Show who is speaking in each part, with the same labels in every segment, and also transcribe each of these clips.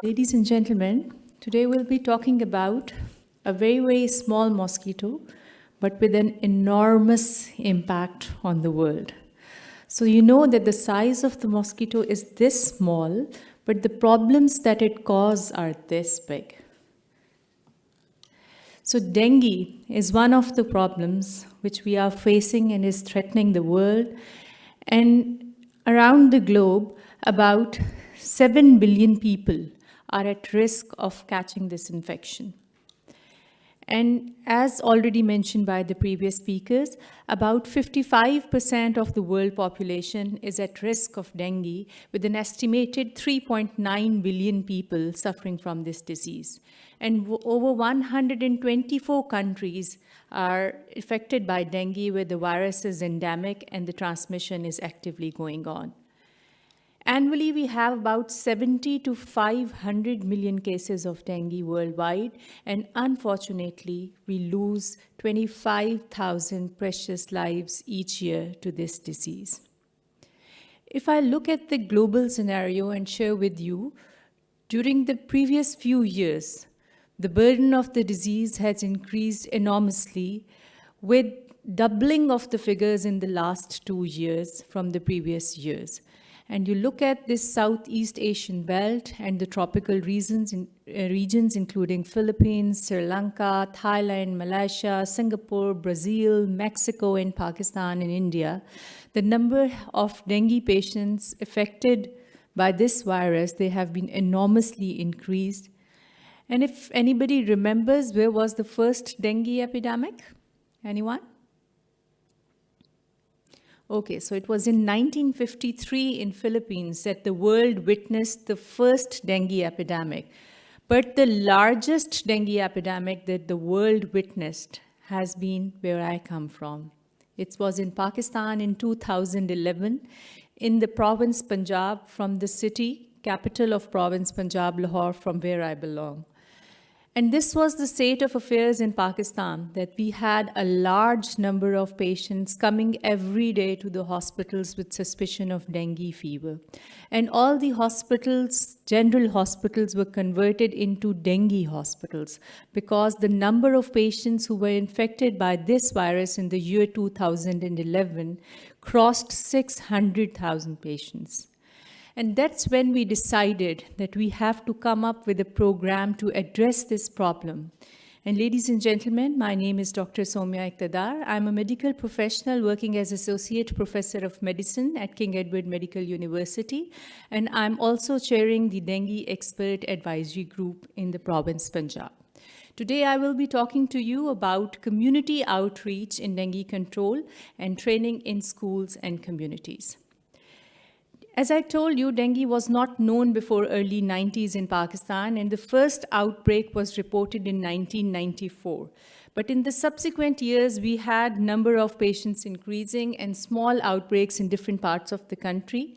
Speaker 1: Ladies and gentlemen, today we'll be talking about a very, very small mosquito, but with an enormous impact on the world. So, you know that the size of the mosquito is this small, but the problems that it causes are this big. So, dengue is one of the problems which we are facing and is threatening the world. And around the globe, about 7 billion people are at risk of catching this infection. And as already mentioned by the previous speakers, about 55% of the world population is at risk of dengue, with an estimated 3.9 billion people suffering from this disease. And over 124 countries are affected by dengue, where the virus is endemic and the transmission is actively going on. Annually, we have about 70 to 500 million cases of dengue worldwide, and unfortunately, we lose 25,000 precious lives each year to this disease. If I look at the global scenario and share with you, during the previous few years, the burden of the disease has increased enormously, with doubling of the figures in the last 2 years from the previous years. And you look at this Southeast Asian belt and the tropical regions including Philippines, Sri Lanka, Thailand, Malaysia, Singapore, Brazil, Mexico, and Pakistan and India, the number of dengue patients affected by this virus, they have been enormously increased. And if anybody remembers, where was the first dengue epidemic? Anyone? Okay, so it was in 1953 in Philippines that the world witnessed the first dengue epidemic. But the largest dengue epidemic that the world witnessed has been where I come from. It was in Pakistan in 2011 in the province Punjab, from the city, capital of province Punjab, Lahore, from where I belong. And this was the state of affairs in Pakistan, that we had a large number of patients coming every day to the hospitals with suspicion of dengue fever. And all the hospitals, general hospitals, were converted into dengue hospitals because the number of patients who were infected by this virus in the year 2011 crossed 600,000 patients. And that's when we decided that we have to come up with a program to address this problem. And ladies and gentlemen, my name is Dr. Somia Iqtadar. I'm a medical professional working as Associate Professor of Medicine at King Edward Medical University. And I'm also chairing the Dengue Expert Advisory Group in the province Punjab. Today, I will be talking to you about community outreach in dengue control and training in schools and communities. As I told you, dengue was not known before early 90s in Pakistan, and the first outbreak was reported in 1994. But in the subsequent years, we had number of patients increasing and small outbreaks in different parts of the country.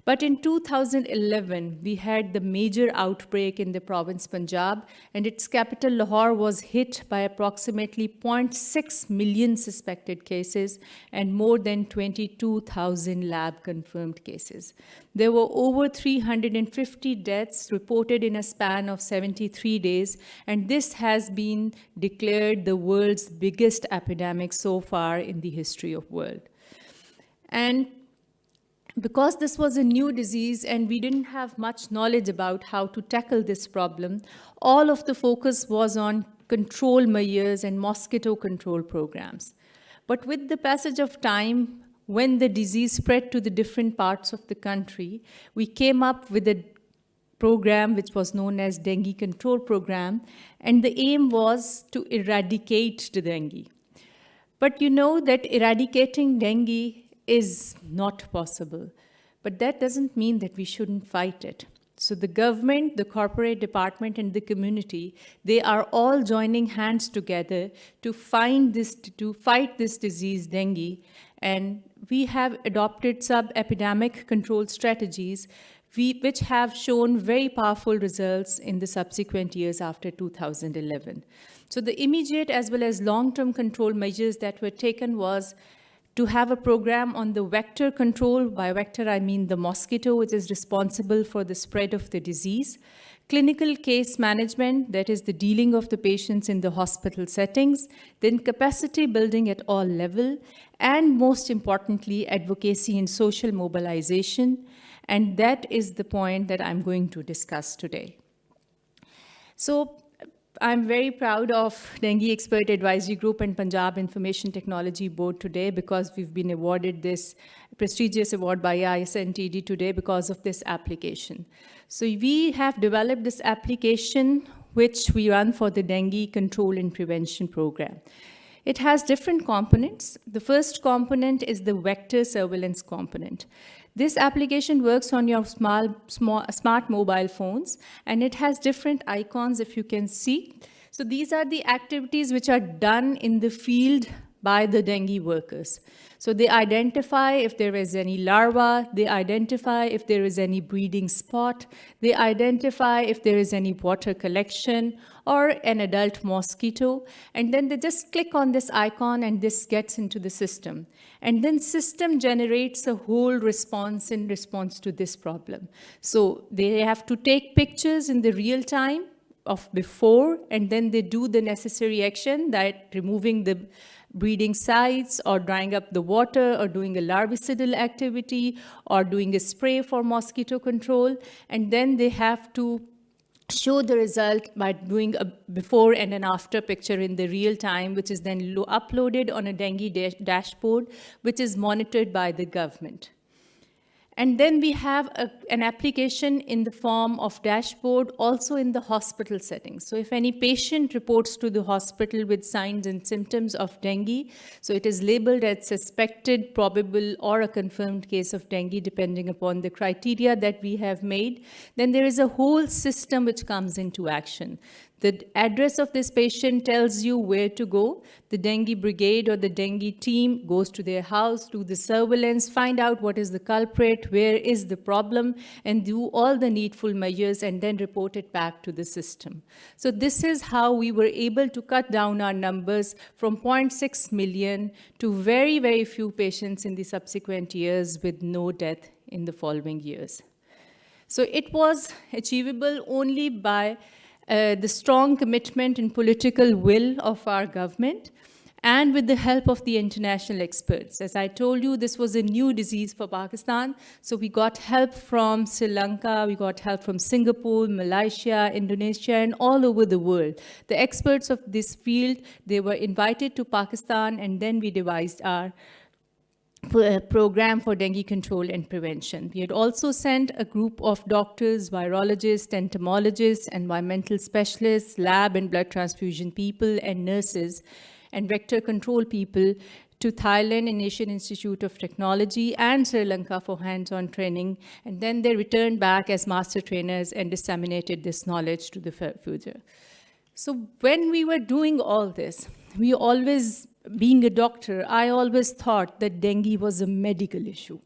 Speaker 1: But in 2011, we had the major outbreak in the province Punjab, and its capital Lahore was hit by approximately 0.6 million suspected cases and more than 22,000 lab-confirmed cases. There were over 350 deaths reported in a span of 73 days, and this has been declared the world's biggest epidemic so far in the history of the world. And because this was a new disease and we didn't have much knowledge about how to tackle this problem, all of the focus was on control measures and mosquito control programs. But with the passage of time, when the disease spread to the different parts of the country, we came up with a program which was known as Dengue Control Program, and the aim was to eradicate the dengue. But you know that eradicating dengue is not possible. But that doesn't mean that we shouldn't fight it. So the government, the corporate department, and the community, they are all joining hands together to fight this disease, dengue. And we have adopted sub-epidemic control strategies which have shown very powerful results in the subsequent years after 2011. So the immediate as well as long-term control measures that were taken was to have a program on the vector control. By vector, I mean the mosquito, which is responsible for the spread of the disease. clinical case management, that is the dealing of the patients in the hospital settings, then capacity building at all levels, and most importantly, advocacy and social mobilization. And that is the point that I'm going to discuss today. So I'm very proud of Dengue Expert Advisory Group and Punjab Information Technology Board today because we've been awarded this prestigious award by ISNTD today because of this application. So we have developed this application which we run for the dengue control and prevention program. It has different components. The first component is the vector surveillance component. This application works on your smart mobile phones, and it has different icons, if you can see. So these are the activities which are done in the field by the dengue workers. So they identify if there is any larva, they identify if there is any breeding spot, they identify if there is any water collection or an adult mosquito, and then they just click on this icon and this gets into the system. And then system generates a whole response in response to this problem. So they have to take pictures in the real time of before, and then they do the necessary action, that removing the breeding sites or drying up the water or doing a larvicidal activity or doing a spray for mosquito control. And then they have to show the result by doing a before and an after picture in the real time, which is then uploaded on a dengue dashboard, which is monitored by the government. And then we have an application in the form of dashboard also in the hospital setting. So if any patient reports to the hospital with signs and symptoms of dengue, so it is labeled as suspected, probable, or a confirmed case of dengue, depending upon the criteria that we have made, then there is a whole system which comes into action. The address of this patient tells you where to go. The dengue brigade or the dengue team goes to their house, do the surveillance, find out what is the culprit, where is the problem, and do all the needful measures and then report it back to the system. So this is how we were able to cut down our numbers from 0.6 million to very, very few patients in the subsequent years with no death in the following years. So it was achievable only by the strong commitment and political will of our government, and with the help of the international experts. As I told you, this was a new disease for Pakistan, so we got help from Sri Lanka, we got help from Singapore, Malaysia, Indonesia, and all over the world. The experts of this field, they were invited to Pakistan, and then we devised our program for dengue control and prevention. We had also sent a group of doctors, virologists, entomologists, environmental specialists, lab and blood transfusion people, and nurses, and vector control people to Thailand and Asian Institute of Technology and Sri Lanka for hands-on training. And then they returned back as master trainers and disseminated this knowledge to the future. So when we were doing all this, we always, being a doctor, I always thought that dengue was a medical issue.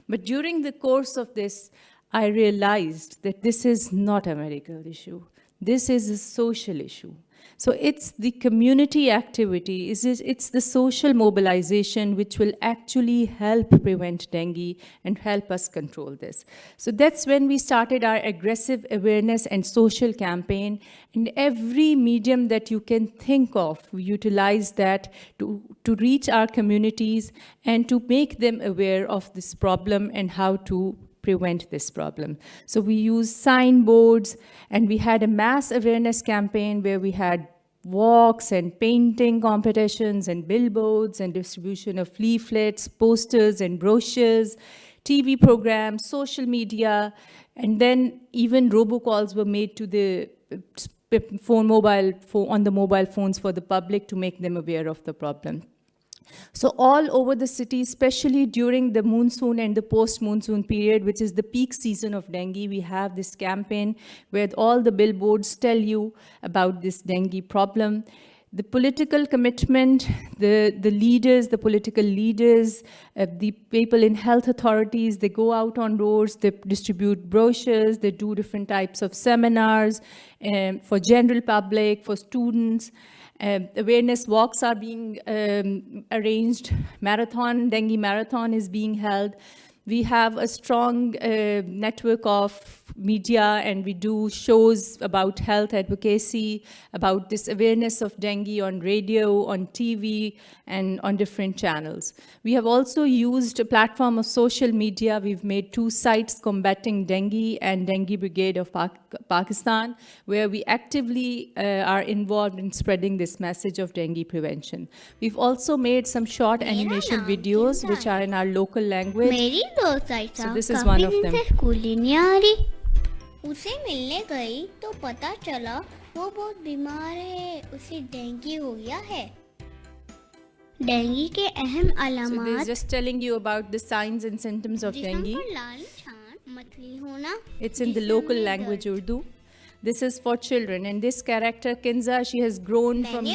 Speaker 1: But during the course of this, I realized that this is not a medical issue. This is a social issue. So it's the community activity, it's the social mobilization which will actually help prevent dengue and help us control this. So that's when we started our aggressive awareness and social campaign. In every medium that you can think of, we utilize that to reach our communities and to make them aware of this problem and how to prevent this problem. So we used signboards, and we had a mass awareness campaign where we had walks and painting competitions and billboards and distribution of leaflets, posters and brochures, TV programs, social media, and then even robocalls were made to the on the mobile phones for the public to make them aware of the problem. So all over the city, especially during the monsoon and the post-monsoon period, which is the peak season of dengue, we have this campaign where all the billboards tell you about this dengue problem. The political commitment, the leaders, the political leaders, the people in health authorities, they go out on roads, they distribute brochures, they do different types of seminars for general public, for students. Awareness walks are being arranged. Dengue marathon is being held. We have a strong network of media, and we do shows about health advocacy, about this awareness of dengue on radio, on TV, and on different channels. We have also used a platform of social media. We've made 2 sites, Combating Dengue and Dengue Brigade of Pakistan, where we actively are involved in spreading this message of dengue prevention. We've also made some short animation videos which are in our local language. So this is one of them.
Speaker 2: उसे मिलने गई तो पता चला वो बहुत बीमार है, उसे डेंगू हो गया है। डेंगू के अहम अलामत,
Speaker 1: So this is just telling you about the signs and symptoms of dengue.
Speaker 2: लाल छान, मछली होना।
Speaker 1: It's in the local language Urdu. This is for children, and this character Kinza, she has grown from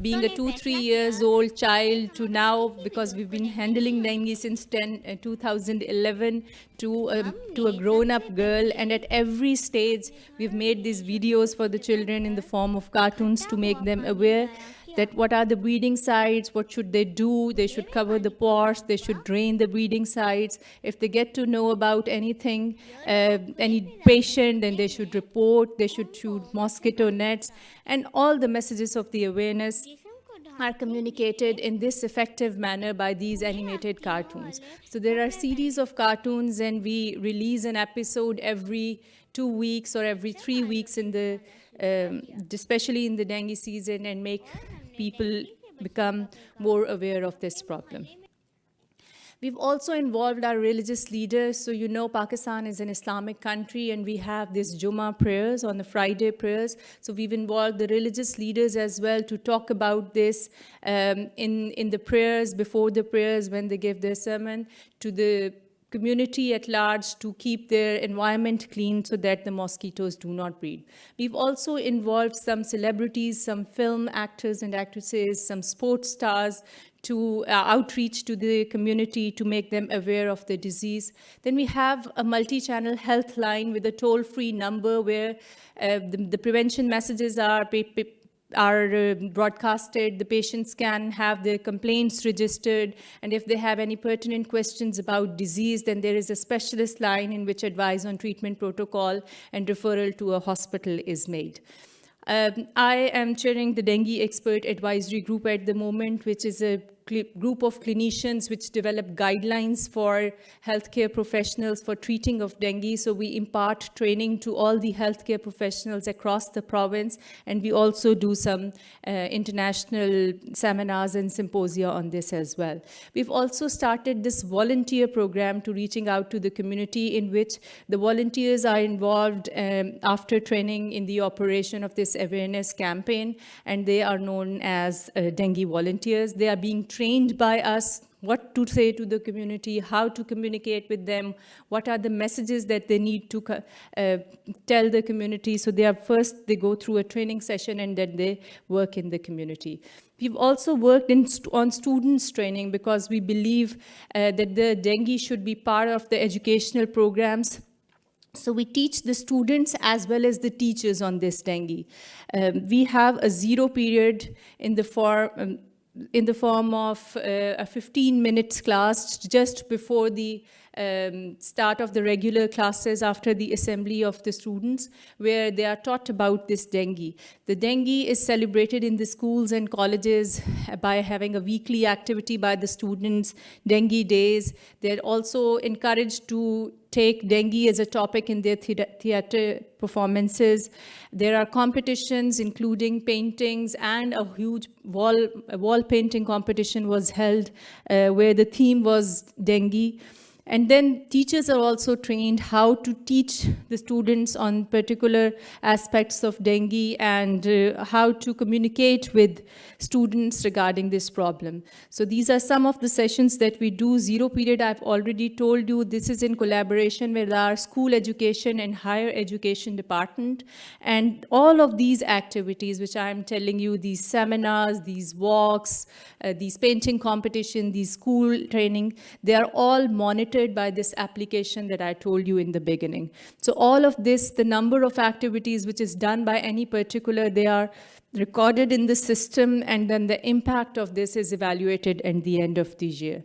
Speaker 1: being a 2-3 years old child to now, because we've been handling dengue since 2011, to a grown-up girl, and at every stage we've made these videos for the children in the form of cartoons to make them aware that what are the breeding sites, what should they do, they should cover the pores, they should drain the breeding sites. If they get to know about anything, any patient, then they should report, they should shoot mosquito nets, and all the messages of the awareness are communicated in this effective manner by these animated cartoons. So there are series of cartoons, and we release an episode every 2 weeks or every 3 weeks in the especially in the dengue season, and make people become more aware of this problem. We've also involved our religious leaders. So Pakistan is an Islamic country, and we have these Jummah prayers on the Friday prayers. So we've involved the religious leaders as well to talk about this in the prayers, before the prayers, when they give their sermon, to the community at large, to keep their environment clean so that the mosquitoes do not breed. We've also involved some celebrities, some film actors and actresses, some sports stars, to outreach to the community to make them aware of the disease. Then we have a multi-channel health line with a toll-free number where the prevention messages are broadcasted. The patients can have their complaints registered, and if they have any pertinent questions about disease, then there is a specialist line in which advice on treatment protocol and referral to a hospital is made. I am chairing the Dengue Expert Advisory Group at the moment, which is a group of clinicians which develop guidelines for healthcare professionals for treating of dengue. So we impart training to all the healthcare professionals across the province, and we also do some international seminars and symposia on this as well. We've also started this volunteer program to reaching out to the community, in which the volunteers are involved after training in the operation of this awareness campaign, and they are known as dengue volunteers. They are being trained by us what to say to the community, how to communicate with them, what are the messages that they need to tell the community. So they go through a training session, and then they work in the community. We've also worked on students training, because we believe that the dengue should be part of the educational programs. So we teach the students as well as the teachers on this dengue. We have a zero period in the form of a 15 minutes class just before the start of the regular classes after the assembly of the students, where they are taught about this dengue. The dengue is celebrated in the schools and colleges by having a weekly activity by the students, dengue days. They're also encouraged to take dengue as a topic in their theater performances. There are competitions, including paintings, and a huge wall painting competition was held where the theme was dengue. And then teachers are also trained how to teach the students on particular aspects of dengue, and how to communicate with students regarding this problem. So these are some of the sessions that we do. Zero period, I've already told you, this is in collaboration with our school education and higher education department. And all of these activities, which I'm telling you, these seminars, these walks, these painting competition, these school training, they are all monitored by this application that I told you in the beginning. So all of this, the number of activities which is done by any particular, they are recorded in the system, and then the impact of this is evaluated at the end of the year.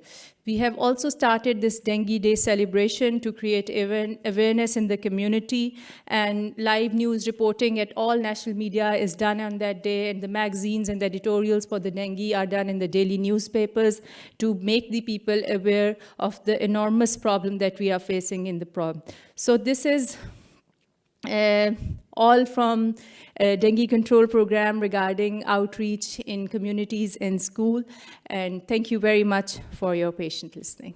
Speaker 1: We have also started this Dengue Day celebration to create awareness in the community, and live news reporting at all national media is done on that day, and the magazines and the editorials for the dengue are done in the daily newspapers to make the people aware of the enormous problem that we are facing in the problem. So this is all from a dengue control program regarding outreach in communities and school. And thank you very much for your patient listening.